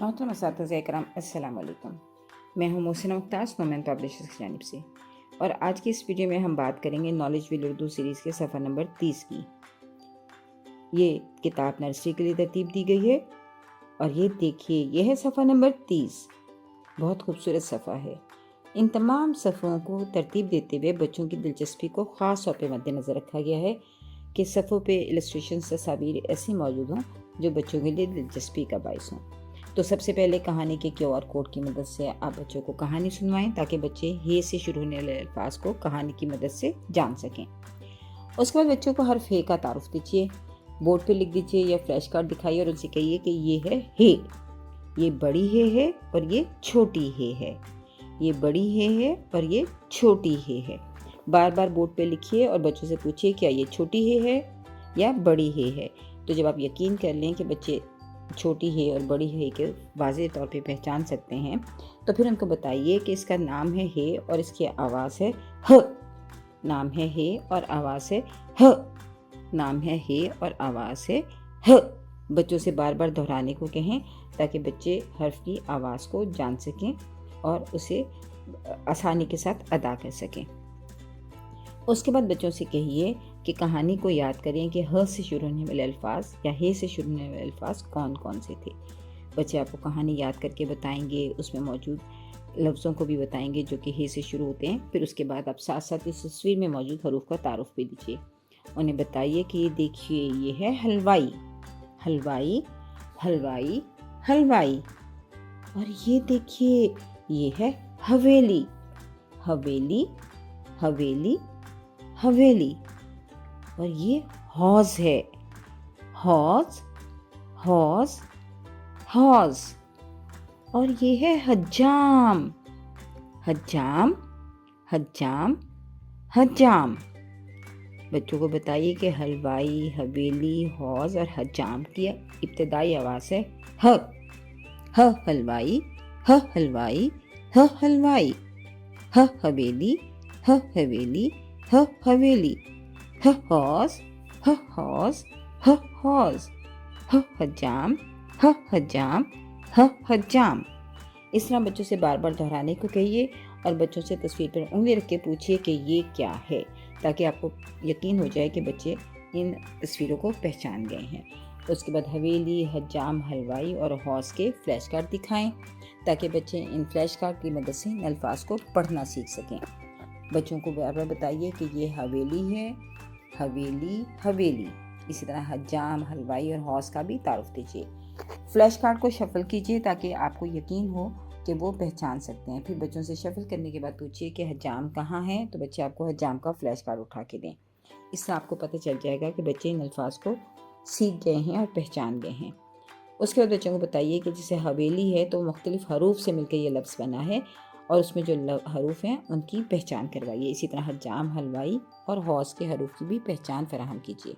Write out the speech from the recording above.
मोहतरम असातिज़ा इकराम, अस्सलाम वालेकुम। मैं हूँ मोहसिना मुख्तार, नोमैन पब्लिशर्स की जानिब से, और आज की इस वीडियो में हम बात करेंगे नॉलेज व्हील उर्दू सीरीज़ के सफ़ा नंबर 30 की। ये किताब नर्सरी के लिए तरतीब दी गई है और ये देखिए, ये है सफ़ा नंबर 30। बहुत खूबसूरत सफ़ा है। इन तमाम सफ़ों को तरतीब देते हुए बच्चों की दिलचस्पी को ख़ास तौर पर मद्देनज़र रखा गया है कि सफ़ों पे इलस्ट्रेशन तस्वीर ऐसी मौजूद हों जो बच्चों के लिए दिलचस्पी का बाइस हों। तो सबसे पहले कहानी के QR कोड की मदद से आप बच्चों को कहानी सुनवाएं ताकि बच्चे हे से शुरू होने वाले अल्फाज को कहानी की मदद से जान सकें। उसके बाद बच्चों को हर्फ हे का तारुफ दीजिए, बोर्ड पे लिख दीजिए या फ्लैश कार्ड दिखाइए और उनसे कहिए कि ये है हे, ये बड़ी हे है और ये छोटी हे है, ये बड़ी हे है और ये छोटी हे है। बार बार बोर्ड पे लिखिए और बच्चों से पूछिए क्या ये छोटी हे है या बड़ी हे है। तो जब आप यकीन कर लें कि बच्चे छोटी हे और बड़ी हे के वाज़ेह तौर पे पहचान सकते हैं, तो फिर उनको बताइए कि इसका नाम है हे और इसकी आवाज़ है ह। नाम है हे और आवाज़ है ह। नाम है हे और आवाज़ है ह। बच्चों से बार बार दोहराने को कहें ताकि बच्चे हर्फ की आवाज़ को जान सकें और उसे आसानी के साथ अदा कर सकें। उसके बाद बच्चों से कहिए कि कहानी को याद करें कि ह से शुरू होने वाले अल्फाज या हे से शुरू होने वाले अल्फाज कौन कौन से थे। बच्चे आपको कहानी याद करके बताएंगे, उसमें मौजूद लफ्ज़ों को भी बताएंगे जो कि हे से शुरू होते हैं। फिर उसके बाद आप साथ साथ इस तस्वीर में मौजूद हरूफ का तारुफ भी दीजिए। उन्हें बताइए कि ये देखिए, ये है हलवाई, हलवाई, हलवाई, हलवाई। और ये देखिए, ये है हवेली, हवेली, हवेली, हवेली। और ये हौज है, हौज, हौज, हौज। और ये है हज्जाम, हज्जाम, हज्जाम, हज्जाम। बच्चों को बताइए कि हलवाई, हवेली, हौज और हज्जाम की इब्तिदाई आवाज़ है ह। ह हलवाई, ह हलवाई, ह हलवाई, ह हवेली, ह हवेली, ह हवेली, ह हौज, ह हौज, ह हौज, ह हज्जाम, ह हज्जाम, ह हज्जाम। इस तरह बच्चों से बार बार दोहराने को कहिए और बच्चों से तस्वीर पर उंगली रख के पूछिए कि ये क्या है, ताकि आपको यकीन हो जाए कि बच्चे इन तस्वीरों को पहचान गए हैं। उसके बाद हवेली, हज्जाम, हलवाई और हौज के फ्लैश कार्ड दिखाएं ताकि बच्चे इन फ्लैश कार्ड की मदद से इन अल्फाज को पढ़ना सीख सकें। बच्चों को बार बार बताइए कि ये हवेली है, हवेली, हवेली। इसी तरह हज्जाम, हलवाई और हौज का भी तारुफ दीजिए। फ्लैश कार्ड को शफल कीजिए ताकि आपको यकीन हो कि वो पहचान सकते हैं। फिर बच्चों से शफल करने के बाद पूछिए कि हज्जाम कहाँ है, तो बच्चे आपको हज्जाम का फ्लैश कार्ड उठा के दें। इससे आपको पता चल जाएगा कि बच्चे इन अल्फाज को सीख गए हैं और पहचान गए हैं। उसके बाद बच्चों को बताइए कि जैसे हवेली है तो मुख्तलिफ हरूफ से मिलकर ये लफ्ज़ बना है और उसमें जो हरूफ हैं उनकी पहचान करवाइए। इसी तरह हज्जाम, हलवाई और हौज के हरूफ की भी पहचान फराहम कीजिए।